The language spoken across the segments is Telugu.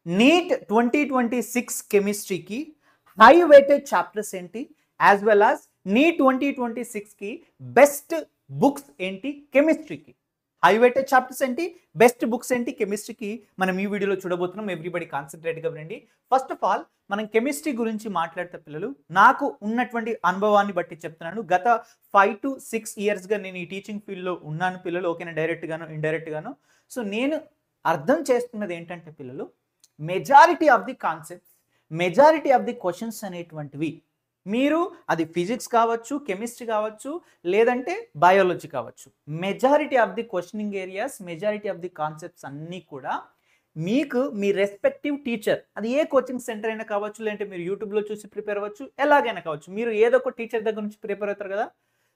నీట్ 2026 కెమిస్ట్రీకి హై వెయిటెడ్ చాప్టర్స్ ఏంటి, యాజ్ వెల్ యాజ్ నీట్ 2026కి బెస్ట్ బుక్స్ ఏంటి కెమిస్ట్రీకి. హై వెయిటెడ్ చాప్టర్స్ ఏంటి, బెస్ట్ బుక్స్ ఏంటి కెమిస్ట్రీకి మనం ఈ వీడియోలో చూడబోతున్నాం. ఎవ్రీబడి కాన్సన్ట్రేట్గా వినండి. ఫస్ట్ ఆఫ్ ఆల్ మనం కెమిస్ట్రీ గురించి మాట్లాడితే పిల్లలు, నాకు ఉన్నటువంటి అనుభవాన్ని బట్టి చెప్తున్నాను. గత 5 to 6 ఇయర్స్గా నేను ఈ టీచింగ్ ఫీల్డ్లో ఉన్నాను పిల్లలు. ఓకేనా, డైరెక్ట్గాను ఇండైరెక్ట్గాను. సో నేను అర్థం చేసుకున్నది ఏంటంటే పిల్లలు, majority of the concepts, majority of the questions అనేటువంటివి మీరు అది ఫిజిక్స్ కావచ్చు, కెమిస్ట్రీ కావచ్చు, లేదంటే బయాలజీ కావచ్చు, majority of the questioning areas, majority of the concepts అన్నీ కూడా మీకు మీ రెస్పెక్టివ్ టీచర్, అది ఏ కోచింగ్ సెంటర్ అయినా కావచ్చు, లేదంటే మీరు యూట్యూబ్లో చూసి ప్రిపేర్ అవ్వచ్చు, ఎలాగైనా కావచ్చు, మీరు ఏదో ఒక టీచర్ దగ్గర నుంచి ప్రిపేర్ అవుతారు కదా.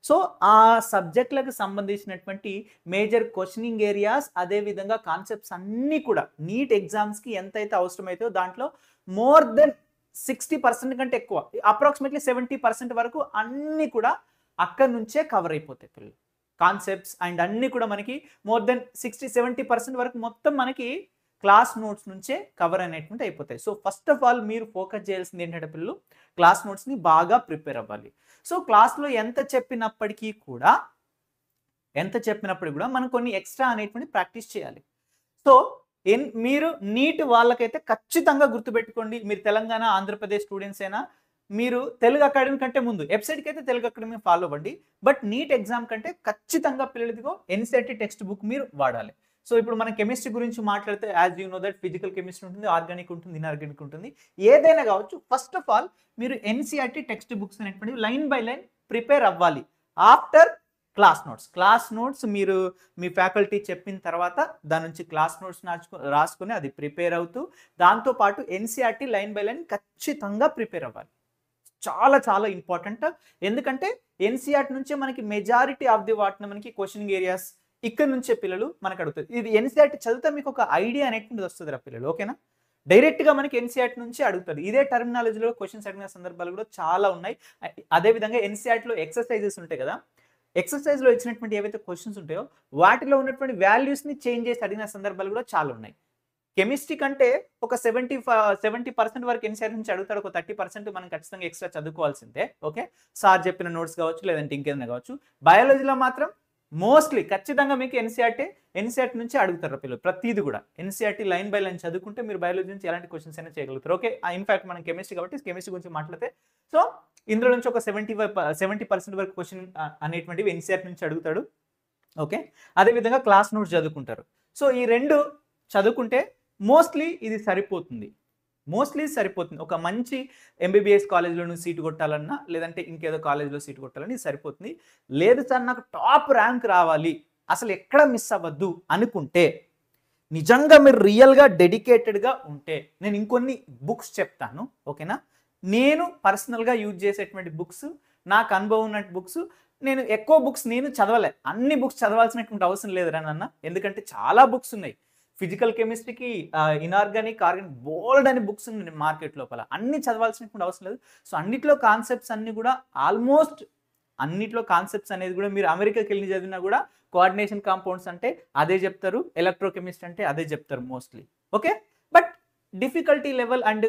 సో ఆ సబ్జెక్టులకు సంబంధించినటువంటి మేజర్ క్వశ్చనింగ్ ఏరియాస్, అదేవిధంగా కాన్సెప్ట్స్ అన్నీ కూడా నీట్ ఎగ్జామ్స్కి ఎంతైతే అవసరమైతే దాంట్లో మోర్ దెన్ 60% కంటే ఎక్కువ, అప్రాక్సిమేట్లీ 70% వరకు అన్నీ కూడా అక్కడి నుంచే కవర్ అయిపోతాయి పిల్లలు. కాన్సెప్ట్స్ అండ్ అన్నీ కూడా మనకి మోర్ దెన్ 60-70% వరకు మొత్తం మనకి క్లాస్ నోట్స్ నుంచే కవర్ అనేటువంటి అయిపోతాయి. సో ఫస్ట్ ఆఫ్ ఆల్ మీరు ఫోకస్ చేయాల్సింది ఏంటంటే పిల్లలు, క్లాస్ నోట్స్ని బాగా ప్రిపేర్ అవ్వాలి. సో క్లాస్లో ఎంత చెప్పినప్పటికీ కూడా మనం కొన్ని ఎక్స్ట్రా అనేటువంటి ప్రాక్టీస్ చేయాలి. సో మీరు నీట్ వాళ్ళకైతే ఖచ్చితంగా గుర్తుపెట్టుకోండి, మీరు తెలంగాణ ఆంధ్రప్రదేశ్ స్టూడెంట్స్ అయినా మీరు తెలుగు అకాడమీ కంటే ముందు వెబ్సైట్కి అయితే తెలుగు అకాడమీ ఫాలో అవ్వండి. బట్ నీట్ ఎగ్జామ్ కంటే ఖచ్చితంగా పిల్లలదిగో ఎన్సీఈఆర్టీ టెక్స్ట్ బుక్ మీరు వాడాలి. సో ఇప్పుడు మనం కెమిస్ట్రీ గురించి మాట్లాడితే, as you know that physical chemistry ఉంటుంది, ఆర్గానిక్ ఉంటుంది, ఇన్ఆర్గానిక్ ఉంటుంది, ఏదైనా కావచ్చు. ఫస్ట్ ఆఫ్ ఆల్ మీరు ఎన్సీఈఆర్టీ టెక్స్ట్ బుక్స్ అనేటువంటి లైన్ బై లైన్ ప్రిపేర్ అవ్వాలి. ఆఫ్టర్ క్లాస్ నోట్స్ మీరు మీ ఫ్యాకల్టీ చెప్పిన తర్వాత దాని నుంచి క్లాస్ నోట్స్ రాసుకొని అది ప్రిపేర్ అవుతూ, దాంతోపాటు ఎన్సీఈఆర్టీ లైన్ బై లైన్ ఖచ్చితంగా ప్రిపేర్ అవ్వాలి. చాలా చాలా ఇంపార్టెంట్. ఎందుకంటే ఎన్సీఈఆర్టీ నుంచే మనకి మెజారిటీ ఆఫ్ ది వాటిని మనకి క్వశ్చనింగ్ ఏరియాస్ ఇక్కడ నుంచే పిల్లలు మనకు అడుగుతుంది. ఇది ఎన్సీఈఆర్టీ చదివితే మీకు ఒక ఐడియా అనేటువంటిది వస్తుంది రా పిల్లలు. ఓకేనా, డైరెక్ట్గా మనకి ఎన్సీఈఆర్టీ నుంచి అడుగుతారు. ఇదే టర్మినాలజీలో క్వశ్చన్స్ అడిగిన సందర్భాలు కూడా చాలా ఉన్నాయి. అదేవిధంగా ఎన్సీఈఆర్టీలో ఎక్సర్సైజెస్ ఉంటాయి కదా, ఎక్సర్సైజ్లో ఇచ్చినటువంటి ఏవైతే క్వశ్చన్స్ ఉంటాయో వాటిలో ఉన్నటువంటి వాల్యూస్ని చేంజ్ చేసి అడిగిన సందర్భాలు కూడా చాలా ఉన్నాయి. కెమిస్ట్రీ కంటే ఒక 70% వరకు ఎన్సీఆర్ నుంచి అడుగుతాడు, ఒక 30% మనం ఖచ్చితంగా ఎక్స్ట్రా చదువుకోవాల్సిందే. ఓకే, సార్ చెప్పిన నోట్స్ కావచ్చు, లేదంటే ఇంకేదైనా కావచ్చు. బయాలజీలో మాత్రం మోస్ట్లీ ఖచ్చితంగా మీకు ఎన్సీఆర్టీ నుంచి అడుగుతారు పిల్లలు. ప్రతిదీ కూడా ఎన్సీఆర్టీ లైన్ బై లైన్ చదువుకుంటే మీరు బయాలజీ నుంచి ఎలాంటి క్వశ్చన్స్ అయినా చేయగలుగుతారు. ఓకే, ఇన్ఫాక్ట్ మనం కెమిస్ట్రీ కాబట్టి కెమిస్ట్రీ గురించి మాట్లాడితే, సో ఇందులో నుంచి ఒక 70% వరకు క్వశ్చన్ అనేటువంటివి ఎన్సీఆర్టీ నుంచి అడుగుతాడు. ఓకే, అదేవిధంగా క్లాస్ నోట్స్ చదువుకుంటారు. సో ఈ రెండు చదువుకుంటే మోస్ట్లీ ఇది సరిపోతుంది. ఒక మంచి ఎంబీబీఎస్ కాలేజ్లో సీటు కొట్టాలన్నా, లేదంటే ఇంకేదో కాలేజ్లో సీటు కొట్టాలని ఇది సరిపోతుంది. లేదు సార్ నాకు టాప్ ర్యాంక్ రావాలి, అసలు ఎక్కడ మిస్ అవ్వద్దు అనుకుంటే, నిజంగా మీరు రియల్గా డెడికేటెడ్గా ఉంటే నేను ఇంకొన్ని బుక్స్ చెప్తాను. ఓకేనా, నేను పర్సనల్గా యూజ్ చేసేటువంటి బుక్స్, నాకు అనుభవం ఉన్న బుక్స్. నేను ఎక్కువ బుక్స్ నేను చదవలే, అన్ని బుక్స్ చదవాల్సినటువంటి అవసరం లేదు రానన్న, ఎందుకంటే చాలా బుక్స్ ఉన్నాయి. ఫిజికల్ కెమిస్ట్రీకి, ఇన్ఆర్గానిక్, ఆర్గానిక్ బోల్డ్ అని బుక్స్ ఉన్నాయి మార్కెట్ లోపల, అన్ని చదవాల్సినటువంటి అవసరం లేదు. సో అన్నిట్లో కాన్సెప్ట్స్ అన్ని కూడా ఆల్మోస్ట్ అన్నిట్లో కాన్సెప్ట్స్ అనేది కూడా మీరు అమెరికాకి వెళ్ళి చదివినా కూడా కోఆర్డినేషన్ కాంపౌండ్స్ అంటే అదే చెప్తారు, ఎలక్ట్రోకెమిస్ట్రీ అంటే అదే చెప్తారు mostly. Okay, but difficulty level and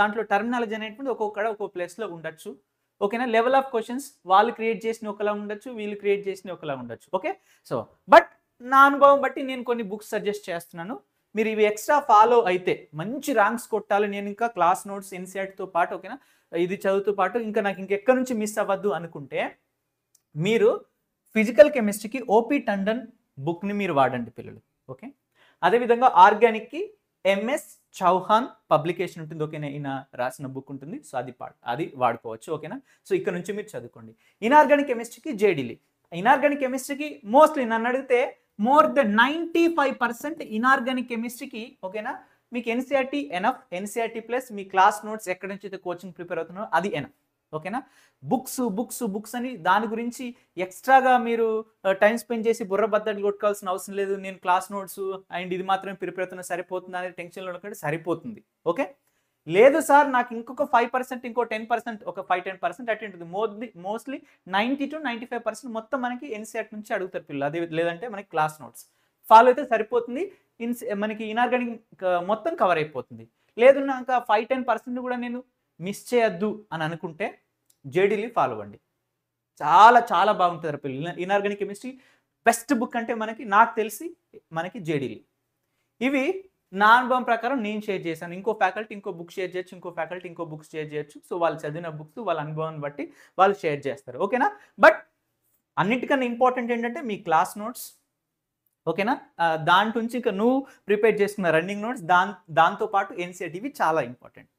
దాంట్లో టర్మినాలజీ అనేటువంటి ఒక్కో ప్లేస్లో ఉండొచ్చు. ఓకేనా, లెవెల్ ఆఫ్ క్వశ్చన్స్ వాళ్ళు క్రియేట్ చేసిన ఒకలా ఉండొచ్చు, వీళ్ళు క్రియేట్ చేసిన ఒకలా ఉండొచ్చు. ఓకే, సో బట్ నా అనుభవం బట్టి నేను కొన్ని బుక్స్ సజెస్ట్ చేస్తున్నాను. మీరు ఇవి ఎక్స్ట్రా ఫాలో అయితే మంచి ర్యాంక్స్ కొట్టాలి. నేను ఇంకా క్లాస్ నోట్స్ ఎన్సీఆర్టీతో పాటు, ఓకేనా, ఇది చదువుతో పాటు ఇంకా నాకు ఇంకెక్కడి నుంచి మిస్ అవ్వద్దు అనుకుంటే మీరు ఫిజికల్ కెమిస్ట్రీకి ఓపీ టండన్ బుక్ని మీరు వాడండి పిల్లలు. ఓకే, అదేవిధంగా ఆర్గానిక్కి ఎంఎస్ చౌహాన్ పబ్లికేషన్ ఉంటుంది. ఓకేనా, ఈయన రాసిన బుక్ ఉంటుంది. సో అది వాడుకోవచ్చు. ఓకేనా, సో ఇక్కడ నుంచి మీరు చదువుకోండి. ఇన్ఆర్గానిక్ కెమిస్ట్రీకి జేడీలీ. ఇన్ఆర్గానిక్ కెమిస్ట్రీకి మోస్ట్లీ నన్ను అడిగితే మోర్ దెన్ 95% ఇన్ఆర్గానిక్ కెమిస్ట్రీకి, ఓకేనా, మీకు ఎన్సీఆర్టీ ఎనఫ్. ఎన్సీఆర్టీ ప్లస్ మీ క్లాస్ నోట్స్ ఎక్కడి నుంచి అయితే కోచింగ్ ప్రిపేర్ అవుతున్నారో అది ఎనఫ్. ఓకేనా, బుక్స్ అని దాని గురించి ఎక్స్ట్రాగా మీరు టైం స్పెండ్ చేసి బుర్ర బద్దలు కొట్టుకోవాల్సిన అవసరం లేదు. నేను క్లాస్ notts అండ్ ఇది మాత్రమే ప్రిపేర్ అవుతున్నా సరిపోతుంది అనే టెన్షన్లో ఉన్నప్పుడు సరిపోతుంది. ఓకే, లేదు సార్ నాకు ఇంకొక 5% ఇంకో 10% ఒక 5-10% అటు ఉంటుంది. మోస్ట్లీ 90 to 95% మొత్తం మనకి ఎన్సీఆర్టీ నుంచి అడుగుతారు పిల్లలు. అదే లేదంటే మనకి క్లాస్ నోట్స్ ఫాలో అయితే సరిపోతుంది. మనకి ఇనార్గానిక్ మొత్తం కవర్ అయిపోతుంది. లేదు నాకు 5-10% కూడా నేను మిస్ చేయొద్దు అని అనుకుంటే జేడీలీ ఫాలో అవ్వండి. చాలా చాలా బాగుంటుంది పిల్లలు. ఇనార్గానిక్ కెమిస్ట్రీ బెస్ట్ బుక్ అంటే నాకు తెలిసి మనకి జేడీలీ. ఇవి నా అనుభవం ప్రకారం నేను షేర్ చేశాను. ఇంకో ఫ్యాకల్టీ ఇంకో బుక్ షేర్ చేయొచ్చు, ఇంకో ఫ్యాకల్టీ ఇంకో బుక్ షేర్ చేయొచ్చు. సో వాళ్ళు చదివిన బుక్స్ వాళ్ళ అనుభవాన్ని బట్టి వాళ్ళు షేర్ చేస్తారు. ఓకేనా? బట్ అన్నిటికన్నా ఇంపార్టెంట్ ఏంటంటే మీ క్లాస్ నోట్స్. ఓకేనా? దాంట్ నుంచి ఇంకా నువ్వు ప్రిపేర్ చేసుకున్న రన్నింగ్ నోట్స్, దాంతో పాటు ఎన్సీఆర్టీవి చాలా ఇంపార్టెంట్.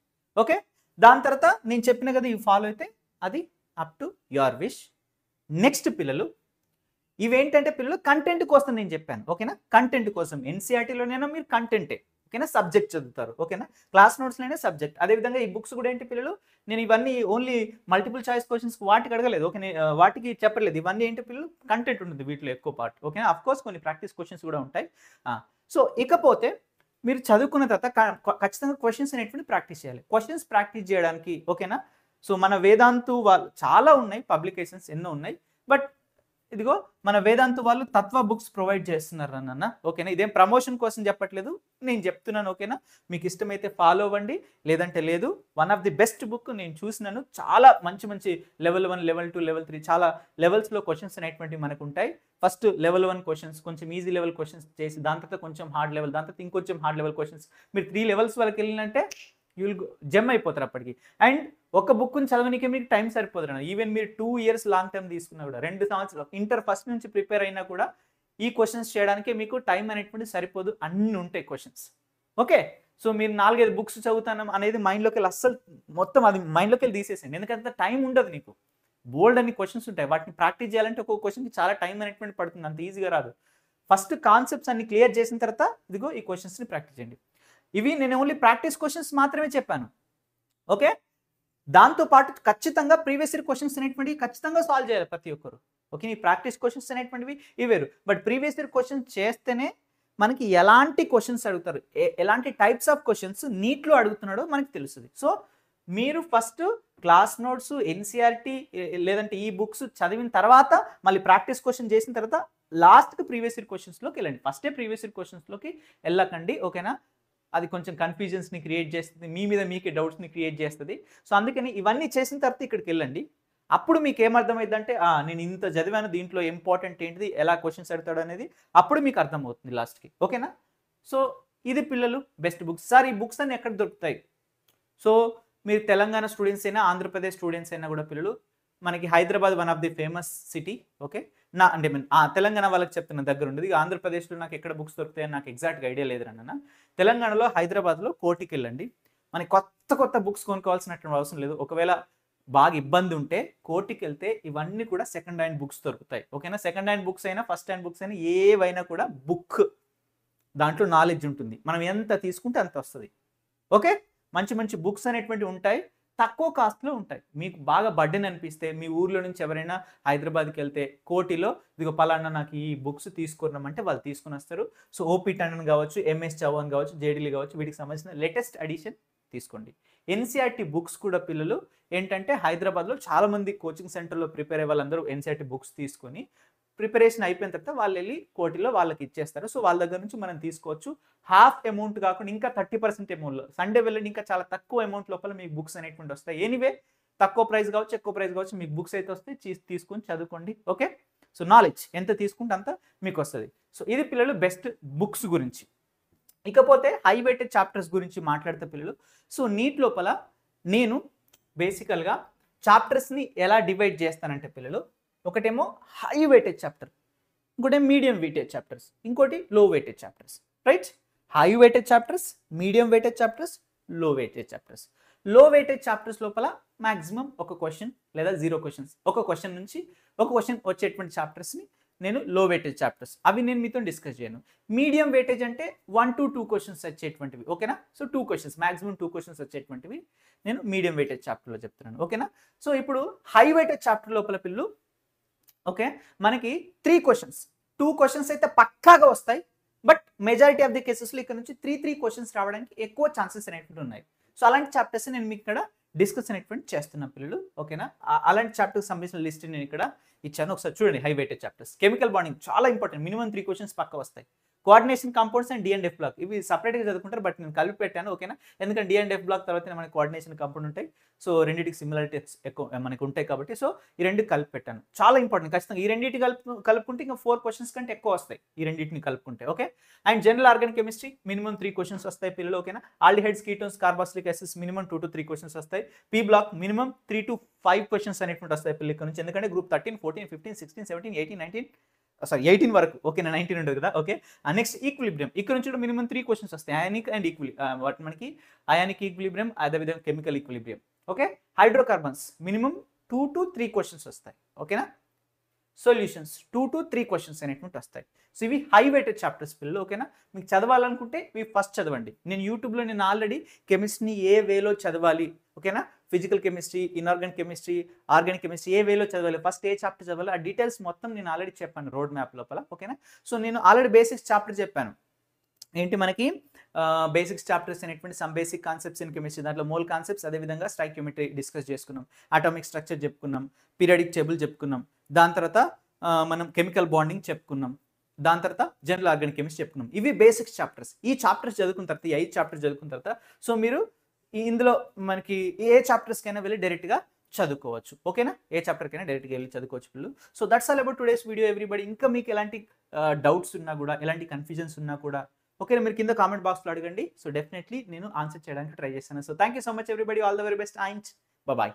ఓకే? దాని తర్వాత నేను చెప్పిన కదా ఇవి ఫాలో అయితే అది up to your wish. Next పిల్లలు ఇవేంటంటే పిల్లలు కంటెంట్ కోసం నేను చెప్పాను. ఓకేనా? కంటెంట్ కోసం ఎన్సీఆర్టీలోనైనా మీరు కంటెంటే. ఓకేనా? సబ్జెక్ట్ చదువుతారు. ఓకేనా? క్లాస్ నోట్స్లోనే సబ్జెక్ట్. అదేవిధంగా ఈ బుక్స్ కూడా ఏంటి పిల్లలు, నేను ఇవన్నీ ఓన్లీ మల్టిపుల్ చాయిస్ క్వశ్చన్స్ వాటికి అడగలేదు. ఓకే, వాటికి చెప్పలేదు. ఇవన్నీ ఏంటి పిల్లలు కంటెంట్ ఉంటుంది వీటిలో ఎక్కువ పార్ట్. ఓకేనా? అఫ్ కోర్స్ కొన్ని ప్రాక్టీస్ క్వశ్చన్స్ కూడా ఉంటాయి. సో ఇకపోతే మీరు చదువుకున్న తర్వాత ఖచ్చితంగా క్వశ్చన్స్ అనేటువంటి ప్రాక్టీస్ చేయాలి. క్వశ్చన్స్ ప్రాక్టీస్ చేయడానికి ఓకేనా, సో మన వేదాంతు వాళ్ళు చాలా ఉన్నాయి, పబ్లికేషన్స్ ఎన్నో ఉన్నాయి. బట్ ఇదిగో మన వేదాంతు వాళ్ళు తత్వ బుక్స్ ప్రొవైడ్ చేస్తున్నారు అన్న. ఓకేనా? ఇదేం ప్రమోషన్ కోసం చెప్పట్లేదు, నేను చెప్తున్నాను. ఓకేనా? మీకు ఇష్టమైతే ఫాలో అవ్వండి, లేదంటే లేదు. One of the best book నేను చూసినాను. చాలా మంచి మంచి లెవెల్ 1, లెవెల్ 2, లెవెల్ 3 చాలా లెవెల్స్లో క్వశ్చన్స్ అనేటువంటివి మనకు ఉంటాయి. ఫస్ట్ లెవెల్ 1 క్వశ్చన్స్, కొంచెం ఈజీ లెవెల్ క్వశ్చన్స్ చేసి దాని తర్వాత కొంచెం హార్డ్ లెవెల్, దాని తర్వాత ఇంకొంచెం హార్డ్ లెవెల్ క్వశ్చన్స్. మీరు 3 లెవెల్స్ వరకు వెళ్ళినంటే యూల్ జమ్ అయిపోతారు అప్పటికి. అండ్ ఒక బుక్ని చదవడానికి మీకు టైం సరిపోదు. ఈవెన్ మీరు 2 ఇయర్స్ లాంగ్ టైం తీసుకున్నా కూడా, 2 సంవత్సరాలు ఇంటర్ ఫస్ట్ నుంచి ప్రిపేర్ అయినా కూడా ఈ క్వశ్చన్స్ చేయడానికి మీకు టైం అనేటువంటి సరిపోదు. అన్నీ ఉంటాయి క్వశ్చన్స్. ఓకే, సో మీరు 4-5 బుక్స్ చదువుతాను అనేది మైండ్లోకి వెళ్ళి అస్సలు మొత్తం అది మైండ్లోకి వెళ్ళి తీసేసేయండి. ఎందుకంటే టైం ఉండదు నీకు. బోల్డ్ అన్ని క్వశ్చన్స్ ఉంటాయి. వాటిని ప్రాక్టీస్ చేయాలంటే ఒక్కొక్క క్వశ్చన్కి చాలా టైం అనేటువంటి పడుతుంది, అంత ఈజీగా రాదు. ఫస్ట్ కాన్సెప్ట్స్ అన్ని క్లియర్ చేసిన తర్వాత ఇదిగో ఈ క్వశ్చన్స్ని ప్రాక్టీస్ చేయండి. ఇవి నేను ఓన్లీ ప్రాక్టీస్ క్వశ్చన్స్ మాత్రమే చెప్పాను. ఓకే, దాంతోపాటు ఖచ్చితంగా ప్రీవియస్ ఇయర్ క్వశ్చన్స్ అనేటువంటివి ఖచ్చితంగా సాల్వ్ చేయాలి ప్రతి ఒక్కరు. ఓకే, ఈ ప్రాక్టీస్ క్వశ్చన్స్ అనేటువంటివి ఇవేరు. బట్ ప్రీవియస్ ఇయర్ క్వశ్చన్స్ చేస్తేనే మనకి ఎలాంటి క్వశ్చన్స్ అడుగుతారు, ఎలాంటి టైప్స్ ఆఫ్ క్వశ్చన్స్ నీట్లో అడుగుతున్నాడో మనకి తెలుస్తుంది. సో మీరు ఫస్ట్ క్లాస్ నోట్స్, ఎన్సీఆర్టీ లేదంటే ఈ బుక్స్ చదివిన తర్వాత మళ్ళీ ప్రాక్టీస్ క్వశ్చన్ చేసిన తర్వాత లాస్ట్కి ప్రీవియస్ ఇయర్ క్వశ్చన్స్లోకి వెళ్ళండి. ఫస్టే ప్రీవియస్ ఇయర్ క్వశ్చన్స్లోకి వెళ్ళకండి. ఓకేనా? అది కొంచెం కన్ఫ్యూజన్స్ని క్రియేట్ చేస్తుంది, మీ మీద మీకే డౌట్స్ని క్రియేట్ చేస్తుంది. సో అందుకని ఇవన్నీ చేసిన తర్వాత ఇక్కడికి వెళ్ళండి. అప్పుడు మీకు ఏమర్థమైందంటే నేను ఇంత చదివాను, దీంట్లో ఇంపార్టెంట్ ఏంటిది, ఎలా క్వశ్చన్స్ అడుగుతాడు అనేది అప్పుడు మీకు అర్థమవుతుంది లాస్ట్కి. ఓకేనా? సో ఇది పిల్లలు బెస్ట్ బుక్స్. సార్ ఈ బుక్స్ అన్ని ఎక్కడ దొరుకుతాయి? సో మీరు తెలంగాణ స్టూడెంట్స్ అయినా ఆంధ్రప్రదేశ్ స్టూడెంట్స్ అయినా కూడా పిల్లలు, మనకి Hyderabad one of the famous city. Okay, అంటే తెలంగాణ వాళ్ళకి చెప్తున్న దగ్గర ఉండదు. ఇక ఆంధ్రప్రదేశ్లో నాకు ఎక్కడ బుక్స్ దొరుకుతాయని నాకు ఎగ్జాక్ట్గా ఐడియా లేదు అన్న. తెలంగాణలో హైదరాబాద్లో కోటికి వెళ్ళండి. మనకి కొత్త కొత్త బుక్స్ కొనుక్కోవాల్సినటువంటి అవసరం లేదు. ఒకవేళ బాగా ఇబ్బంది ఉంటే కోటికి వెళ్తే ఇవన్నీ కూడా సెకండ్ హ్యాండ్ బుక్స్ దొరుకుతాయి. ఓకేనా? సెకండ్ హ్యాండ్ బుక్స్ అయినా ఫస్ట్ హ్యాండ్ బుక్స్ అయినా ఏవైనా కూడా బుక్ దాంట్లో నాలెడ్జ్ ఉంటుంది. మనం ఎంత తీసుకుంటే అంత వస్తుంది. ఓకే, మంచి మంచి బుక్స్ అనేటువంటివి ఉంటాయి, తక్కువ కాస్ట్లో ఉంటాయి. మీకు బాగా బర్డెన్ అనిపిస్తే మీ ఊర్లో నుంచి ఎవరైనా హైదరాబాద్కి వెళ్తే కోటిలో ఇదిగో పలానా నాకు ఈ బుక్స్ తీసుకున్నామంటే వాళ్ళు తీసుకుని వస్తారు. సో ఓపీ టండన్ కావచ్చు, ఎంఎస్ చౌహాన్ కావచ్చు, జేడీలీ కావచ్చు, వీటికి సంబంధించిన లేటెస్ట్ ఎడిషన్ తీసుకోండి. ఎన్సీఆర్టీ బుక్స్ కూడా పిల్లలు ఏంటంటే హైదరాబాద్లో చాలామంది కోచింగ్ సెంటర్లో ప్రిపేర్ అయ్యే వాళ్ళందరూ ఎన్సీఆర్టీ బుక్స్ తీసుకొని ప్రిపరేషన్ అయిపోయిన తర్వాత వాళ్ళు వెళ్ళి కోటిలో వాళ్ళకి ఇచ్చేస్తారు. సో వాళ్ళ దగ్గర నుంచి మనం తీసుకోవచ్చు. హాఫ్ అమౌంట్ కాకుండా ఇంకా 30% అమౌంట్లో సండే వెళ్ళండి, ఇంకా చాలా తక్కువ అమౌంట్ లోపల మీకు బుక్స్ అనేటువంటి వస్తాయి. ఎనీవే తక్కువ ప్రైస్ కావచ్చు, ఎక్కువ ప్రైస్ కావచ్చు, మీకు బుక్స్ అయితే వస్తాయి, తీసుకొని చదువుకోండి. ఓకే, సో నాలెడ్జ్ ఎంత తీసుకుంటే అంత మీకు వస్తుంది. సో ఇది పిల్లలు బెస్ట్ బుక్స్ గురించి. ఇకపోతే హై వెయిటెడ్ చాప్టర్స్ గురించి మాట్లాడితే పిల్లలు, సో నీట్ లోపల నేను బేసికల్గా చాప్టర్స్ని ఎలా డివైడ్ చేస్తానంటే పిల్లలు, ఒకటేమో హై వెయిటేజ్ చాప్టర్, ఇంకోటి మీడియం వెయిటేజ్ చాప్టర్స్, ఇంకోటి లో weightage chapters. Right? High weightage chapters, medium weightage chapters, లో వెయిటేజ్ చాప్టర్స్. లో వెయిటేజ్ చాప్టర్స్ లోపల మ్యాక్సిమం ఒక క్వశ్చన్ లేదా 0 క్వశ్చన్స్, ఒక క్వశ్చన్ నుంచి ఒక క్వశ్చన్ వచ్చేటువంటి చాప్టర్స్ని నేను లో వెయిటేజ్ చాప్టర్స్, అవి నేను మీతో డిస్కస్ చేయను. మీడియం వెయిటేజ్ అంటే 1 to 2 క్వశ్చన్స్ వచ్చేటువంటివి. ఓకేనా? సో 2 క్వశ్చన్స్, మ్యాక్సిమం 2 క్వశ్చన్స్ వచ్చేటువంటివి నేను మీడియం వెయిటేజ్ చాప్టర్లో చెప్తున్నాను. ఓకేనా? సో ఇప్పుడు హై వెయిటేజ్ చాప్టర్ లోపల పిల్లలు ఓకే మనకి 3 క్వశ్చన్స్, 2 క్వశ్చన్స్ అయితే పక్కాగా వస్తాయి. బట్ మెజారిటీ ఆఫ్ ది కేసెస్లో ఇక్కడ నుంచి 3 క్వశ్చన్స్ రావడానికి ఎక్కువ ఛాన్సెస్ అనేటువంటి ఉన్నాయి. సో అలాంటి చాప్టర్స్ నేను మీకు ఇక్కడ డిస్కస్ అనేటువంటి చేస్తున్నా పిల్లలు. ఓకేనా? అలాంటి చాప్టర్కి సంబంధించిన లిస్ట్ నేను ఇక్కడ ఇచ్చాను, ఒకసారి చూడండి. High weightage chapters, chemical bonding చాలా ఇంపార్టెంట్, మినిమం 3 క్వశ్చన్స్ పక్క వస్తాయి. కోఆర్డినేషన్ కాంపౌండ్స్ అండ్ డిఎండ్ఎఫ్ బ్లాక్ ఇవి సపరేట్గా చదువుకుంటారు, బట్ నేను కలిపి పెట్టాను. ఓకేనా, ఎందుకంటే డిఎండ్ఎఫ్ బ్లాక్ తర్వాత మనకి కోఆర్డినేషన్ కాంపౌండ్ ఉంటాయి. సో రెండింటికి సిమిలారిటీస్ ఎక్కువ మనకి ఉంటాయి కాబట్టి సో ఈ రెండు కలిపి పెట్టాను. చాలా ఇంపార్టెంట్, ఖచ్చితంగా ఈ రెండింటి కలుపుకుంటే ఇంకా 4 క్వశ్చన్స్ కంటే ఎక్కువ వస్తాయి ఈ రెండింటిని కలుపుకుంటే. Okay, and general organic chemistry minimum 3 questions వస్తాయి పిల్లలు. ఓకేనా, aldehydes, ketones, carboxylic acids minimum 2 to 3 questions వస్తాయి. P block minimum 3 to 5 questions అనేటువంటి వస్తాయి పిల్లల నుంచి, ఎందుకంటే గ్రూప్ 13, 14, 15, 16, 17, 18, 19 సారీ 18 వరకు. ఓకేనా, 19 ఉండదు కదా. ఓకే, నెక్స్ట్ ఈక్విలిబ్రియం, ఇక్కడ నుంచి కూడా మినిమం 3 క్వశ్చన్స్ వస్తాయి. అయానిక్ అండ్ వాటి మనకి అయానిక్ ఈక్విలిబ్రియం, అదేవిధంగా chemical equilibrium. Okay, hydrocarbons minimum 2 to 3 questions వస్తాయి. ఓకేనా, సొల్యూషన్స్ 2 to 3 క్వశ్చన్స్ అనేటువంటి వస్తాయి. సో ఇవి హై వెయిటెడ్ చాప్టర్స్ పిల్లలు. ఓకేనా, మీకు చదవాలనుకుంటే ఇవి ఫస్ట్ చదవండి. నేను యూట్యూబ్లో నేను ఆల్రెడీ కెమిస్ట్రీని ఏ వేలో చదవాలి, ఓకేనా, physical chemistry, inorganic chemistry, organic chemistry ఏ వేలో చదవాలి, ఫస్ట్ ఏ చాప్టర్ చదవాలి, ఆ డీటెయిల్స్ మొత్తం నేను ఆల్రెడీ చెప్పాను రోడ్ మ్యాప్ లోపల. ఓకేనా, సో నేను ఆల్రెడీ బేసిక్స్ చాప్టర్ చెప్పాను. ఏంటి మనకి బేసిక్స్ చాప్టర్స్ అనేటువంటి some basic concepts in chemistry, దాంట్లో మోల్ కాన్సెప్ట్స్, అదేవిధంగా స్టాయికియోమెట్రీ డిస్కస్ చేసుకున్నాం, అటామిక్ స్ట్రక్చర్ చెప్పుకున్నాం, పీరియాడిక్ టేబుల్ చెప్పుకున్నాం, దాని తర్వాత మనం కెమికల్ బాండింగ్ చెప్పుకున్నాం, దాని తర్వాత జనరల్ ఆర్గానిక్ కెమిస్ట్రీ చెప్పుకున్నాం. ఇవి బేసిక్స్ చాప్టర్స్. ఈ చాప్టర్స్ చదువుకున్న తర్వాత, ఈ 5 చాప్టర్స్ చదువుకున్న తర్వాత సో మీరు ఇందులో మనకి ఏ చాప్టర్స్కైనా వెళ్ళి డైరెక్ట్గా చదువుకోవచ్చు. ఓకేనా, ఏ చాప్టర్కైనా డైరెక్ట్గా వెళ్ళి చదువుకోవచ్చు పిల్లలు. So that's all about today's video everybody. ఇంకా మీకు ఎలాంటి డౌట్స్ ఉన్నా కూడా, ఎలాంటి కన్ఫ్యూజన్స్ ఉన్నా కూడా ఓకేనా, మీరు కింద కామెంట్ బాక్స్లో అడగండి. సో డెఫినెట్లీ నేను ఆన్సర్ చేయడానికి ట్రై చేస్తాను. So thank you so much everybody, all the very best and bye.